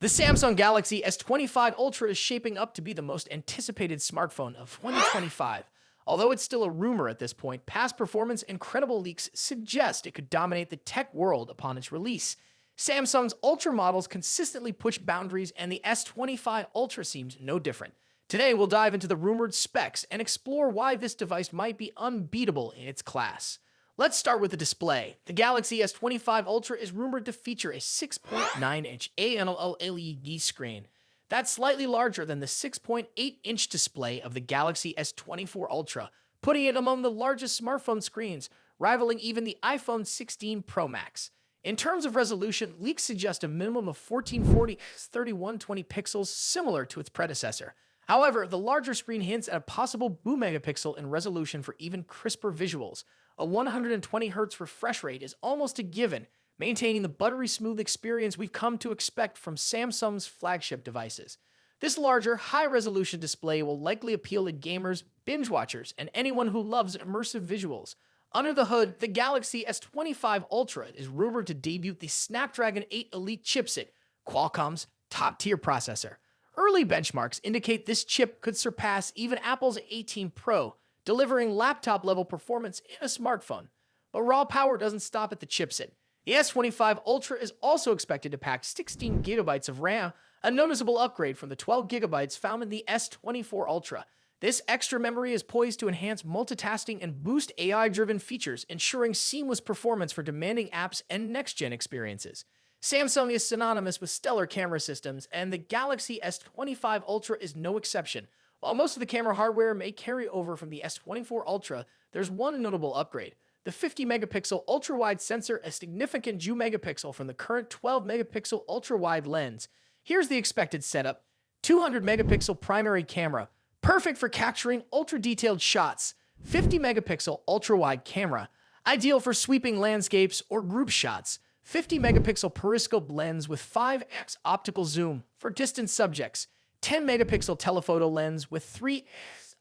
The Samsung Galaxy S25 Ultra is shaping up to be the most anticipated smartphone of 2025. Although it's still a rumor at this point, past performance and credible leaks suggest it could dominate the tech world upon its release. Samsung's Ultra models consistently push boundaries, and the S25 Ultra seems no different. Today, we'll dive into the rumored specs and explore why this device might be unbeatable in its class. Let's start with the display. The Galaxy S25 Ultra is rumored to feature a 6.9-inch AMOLED screen. That's slightly larger than the 6.8-inch display of the Galaxy S24 Ultra, putting it among the largest smartphone screens, rivaling even the iPhone 16 Pro Max. In terms of resolution, leaks suggest a minimum of 1440x3120 pixels, similar to its predecessor. However, the larger screen hints at a possible 2 megapixel in resolution for even crisper visuals. A 120Hz refresh rate is almost a given, maintaining the buttery smooth experience we've come to expect from Samsung's flagship devices. This larger, high-resolution display will likely appeal to gamers, binge watchers, and anyone who loves immersive visuals. Under the hood, the Galaxy S25 Ultra is rumored to debut the Snapdragon 8 Elite chipset, Qualcomm's top-tier processor. Early benchmarks indicate this chip could surpass even Apple's 18 Pro, delivering laptop-level performance in a smartphone. But raw power doesn't stop at the chipset. The S25 Ultra is also expected to pack 16 GB of RAM, a noticeable upgrade from the 12 GB found in the S24 Ultra. This extra memory is poised to enhance multitasking and boost AI-driven features, ensuring seamless performance for demanding apps and next-gen experiences. Samsung is synonymous with stellar camera systems, and the Galaxy S25 Ultra is no exception. While most of the camera hardware may carry over from the S24 Ultra, there's one notable upgrade. The 50-megapixel ultra-wide sensor, a significant 2 megapixel from the current 12-megapixel ultra-wide lens. Here's the expected setup. 200-megapixel primary camera, perfect for capturing ultra-detailed shots. 50-megapixel ultra-wide camera, ideal for sweeping landscapes or group shots. 50-megapixel periscope lens with 5x optical zoom for distant subjects. 10-megapixel telephoto lens with 3x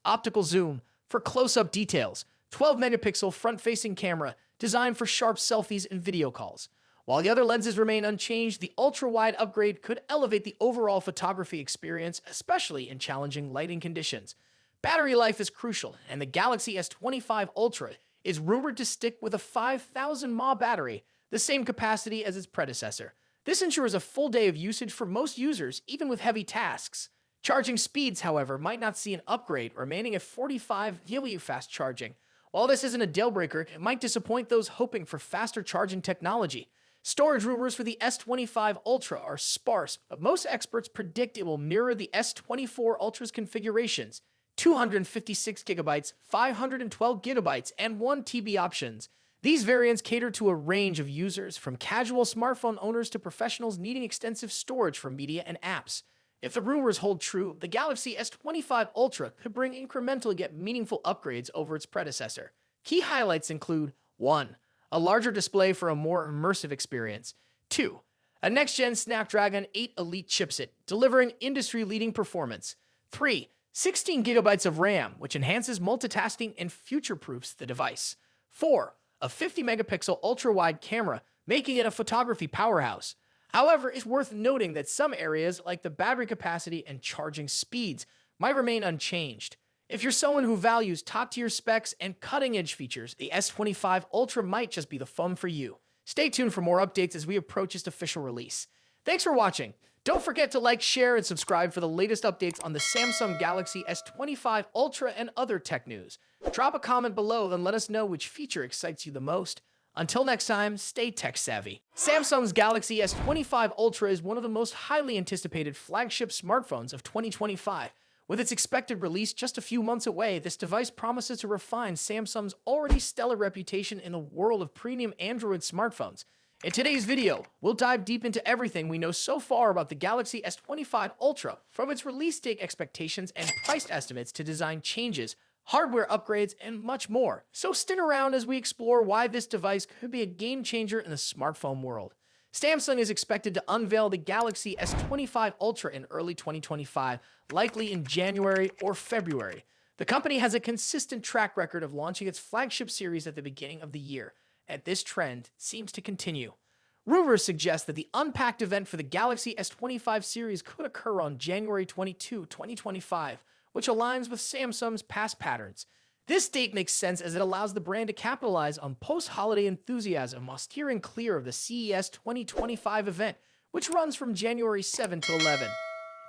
optical zoom for close-up details. 12-megapixel front-facing camera designed for sharp selfies and video calls. While the other lenses remain unchanged, the ultra-wide upgrade could elevate the overall photography experience, especially in challenging lighting conditions. Battery life is crucial, and the Galaxy S25 Ultra is rumored to stick with a 5,000 mAh battery, the same capacity as its predecessor. This ensures a full day of usage for most users, even with heavy tasks. Charging speeds, however, might not see an upgrade, remaining at 45W fast charging. While this isn't a deal-breaker, it might disappoint those hoping for faster charging technology. Storage rumors for the S25 Ultra are sparse, but most experts predict it will mirror the S24 Ultra's configurations: 256GB, 512GB, and 1TB options. These variants cater to a range of users, from casual smartphone owners to professionals needing extensive storage for media and apps. If the rumors hold true, the Galaxy S25 Ultra could bring incremental yet meaningful upgrades over its predecessor. Key highlights include 1. A larger display for a more immersive experience. 2. A next-gen Snapdragon 8 Elite chipset, delivering industry-leading performance. 3. 16GB of RAM, which enhances multitasking and future-proofs the device. 4. A 50-megapixel ultra-wide camera, making it a photography powerhouse. However, it's worth noting that some areas, like the battery capacity and charging speeds, might remain unchanged. If you're someone who values top-tier specs and cutting-edge features, the S25 Ultra might just be the phone for you. Stay tuned for more updates as we approach its official release. Thanks for watching. Don't forget to like, share, and subscribe for the latest updates on the Samsung Galaxy S25 Ultra and other tech news. Drop a comment below and let us know which feature excites you the most. Until next time, stay tech-savvy. Samsung's Galaxy S25 Ultra is one of the most highly anticipated flagship smartphones of 2025. With its expected release just a few months away, this device promises to refine Samsung's already stellar reputation in the world of premium Android smartphones. In today's video, we'll dive deep into everything we know so far about the Galaxy S25 Ultra, from its release date expectations and price estimates to design changes, hardware upgrades, and much more. So stick around as we explore why this device could be a game changer in the smartphone world. Samsung is expected to unveil the Galaxy S25 Ultra in early 2025, likely in January or February. The company has a consistent track record of launching its flagship series at the beginning of the year, and this trend seems to continue. Rumors suggest that the unpacked event for the Galaxy S25 series could occur on January 22, 2025, which aligns with Samsung's past patterns. This date makes sense as it allows the brand to capitalize on post-holiday enthusiasm while steering clear of the CES 2025 event, which runs from January 7 to 11.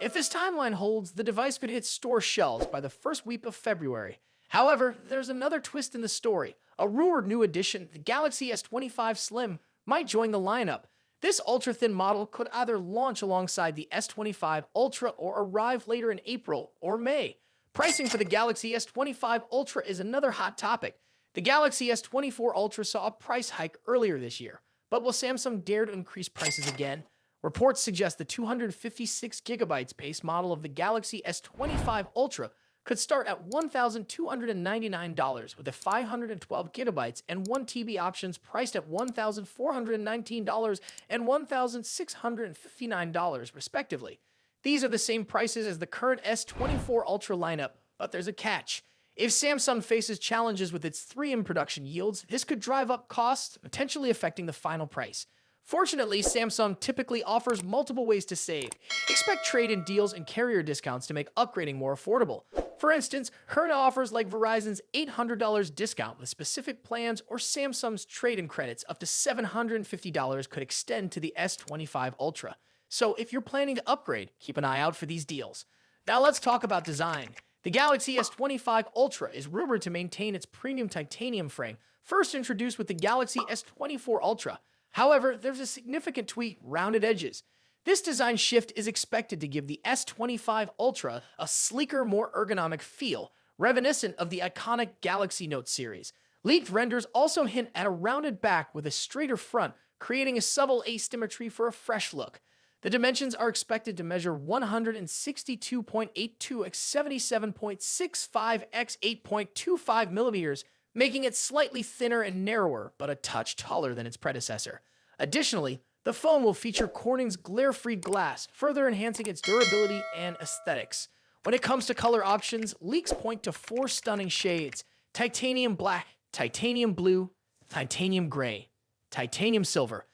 If this timeline holds, the device could hit store shelves by the first week of February. However, there's another twist in the story. A rumored new addition, the Galaxy S25 Slim, might join the lineup. This ultra-thin model could either launch alongside the S25 Ultra or arrive later in April or May. Pricing for the Galaxy S25 Ultra is another hot topic. The Galaxy S24 Ultra saw a price hike earlier this year, but will Samsung dare to increase prices again? Reports suggest the 256GB base model of the Galaxy S25 Ultra could start at $1,299 with the 512GB and 1TB options priced at $1,419 and $1,659 respectively. These are the same prices as the current S24 Ultra lineup, but there's a catch. If Samsung faces challenges with its 3M production yields, this could drive up costs, potentially affecting the final price. Fortunately, Samsung typically offers multiple ways to save. Expect trade-in deals and carrier discounts to make upgrading more affordable. For instance, current offers like Verizon's $800 discount with specific plans or Samsung's trade-in credits up to $750 could extend to the S25 Ultra. So if you're planning to upgrade, keep an eye out for these deals. Now let's talk about design. The Galaxy S25 Ultra is rumored to maintain its premium titanium frame, first introduced with the Galaxy S24 Ultra. However, there's a significant tweak: rounded edges. This design shift is expected to give the S25 Ultra a sleeker, more ergonomic feel, reminiscent of the iconic Galaxy Note series. Leaked renders also hint at a rounded back with a straighter front, creating a subtle asymmetry for a fresh look. The dimensions are expected to measure 162.82 x 77.65 x 8.25 millimeters, making it slightly thinner and narrower, but a touch taller than its predecessor. Additionally, the phone will feature Corning's glare-free glass, further enhancing its durability and aesthetics. When it comes to color options, leaks point to 4 stunning shades: titanium black, titanium blue, titanium gray, titanium silver.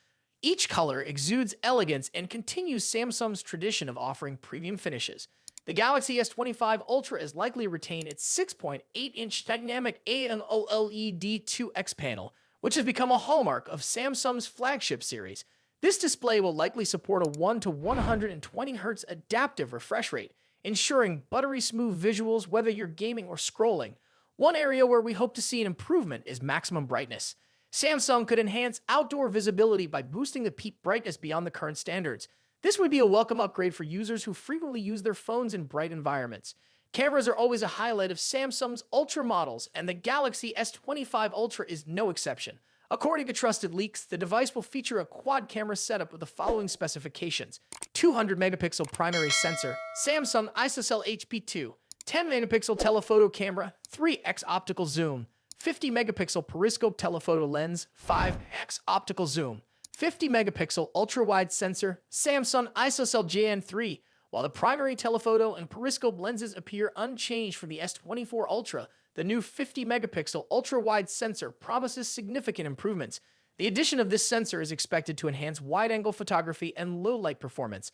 Each color exudes elegance and continues Samsung's tradition of offering premium finishes. The Galaxy S25 Ultra is likely to retain its 6.8-inch dynamic AMOLED 2X panel, which has become a hallmark of Samsung's flagship series. This display will likely support a 1 to 120 Hz adaptive refresh rate, ensuring buttery smooth visuals whether you're gaming or scrolling. One area where we hope to see an improvement is maximum brightness. Samsung could enhance outdoor visibility by boosting the peak brightness beyond the current standards. This would be a welcome upgrade for users who frequently use their phones in bright environments. Cameras are always a highlight of Samsung's Ultra models, and the Galaxy S25 Ultra is no exception. According to trusted leaks, the device will feature a quad-camera setup with the following specifications: 200-megapixel primary sensor, Samsung ISOCELL HP2, 10-megapixel telephoto camera, 3x optical zoom, 50-megapixel periscope telephoto lens, 5x optical zoom, 50-megapixel ultra-wide sensor, Samsung ISOCELL JN3. While the primary telephoto and periscope lenses appear unchanged from the S24 Ultra, the new 50-megapixel ultra-wide sensor promises significant improvements. The addition of this sensor is expected to enhance wide-angle photography and low-light performance.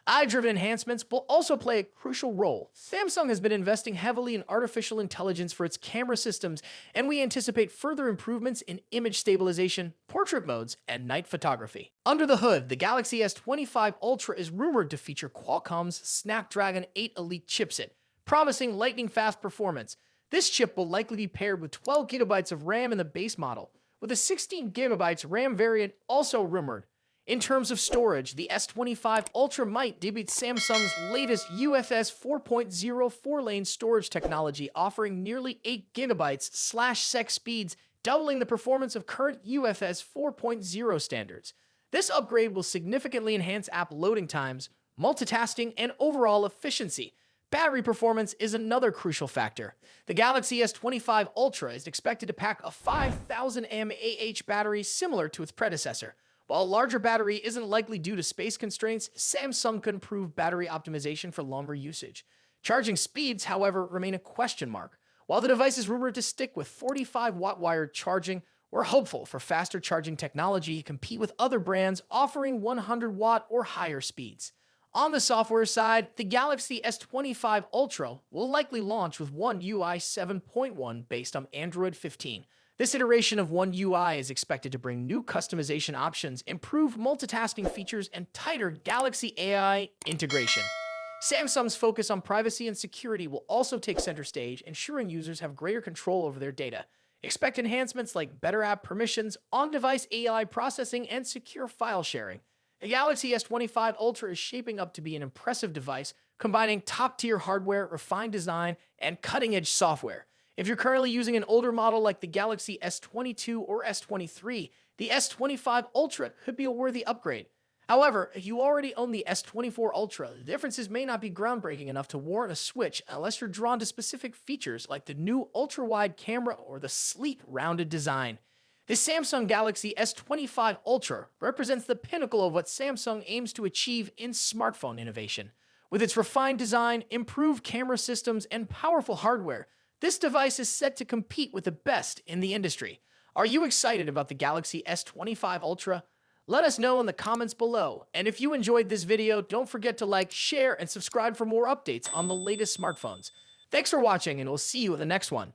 Eye-driven enhancements will also play a crucial role. Samsung has been investing heavily in artificial intelligence for its camera systems, and we anticipate further improvements in image stabilization, portrait modes, and night photography. Under the hood, the Galaxy S25 Ultra is rumored to feature Qualcomm's Snapdragon 8 Elite chipset, promising lightning-fast performance. This chip will likely be paired with 12 GB of RAM in the base model, with a 16 GB RAM variant also rumored. In terms of storage, the S25 Ultra might debut Samsung's latest UFS 4.0 4-lane storage technology, offering nearly 8 GB/sec speeds, doubling the performance of current UFS 4.0 standards. This upgrade will significantly enhance app loading times, multitasking, and overall efficiency. Battery performance is another crucial factor. The Galaxy S25 Ultra is expected to pack a 5,000 mAh battery similar to its predecessor. While a larger battery isn't likely due to space constraints, Samsung could improve battery optimization for longer usage. Charging speeds, however, remain a question mark. While the device is rumored to stick with 45-watt wired charging, We're hopeful for faster charging technology to compete with other brands offering 100-watt or higher speeds. On the software side, the Galaxy S25 Ultra will likely launch with One UI 7.1 based on Android 15. This iteration of One UI is expected to bring new customization options, improved multitasking features, and tighter Galaxy AI integration. Samsung's focus on privacy and security will also take center stage, ensuring users have greater control over their data. Expect enhancements like better app permissions, on-device AI processing, and secure file sharing. The Galaxy S25 Ultra is shaping up to be an impressive device, combining top-tier hardware, refined design, and cutting-edge software. If you're currently using an older model like the Galaxy S22 or S23, the S25 Ultra could be a worthy upgrade. However, if you already own the S24 Ultra, the differences may not be groundbreaking enough to warrant a switch unless you're drawn to specific features like the new ultra-wide camera or the sleek, rounded design. The Samsung Galaxy S25 Ultra represents the pinnacle of what Samsung aims to achieve in smartphone innovation. With its refined design, improved camera systems, and powerful hardware, this device is set to compete with the best in the industry. Are you excited about the Galaxy S25 Ultra? Let us know in the comments below. And if you enjoyed this video, don't forget to like, share, and subscribe for more updates on the latest smartphones. Thanks for watching, and we'll see you in the next one.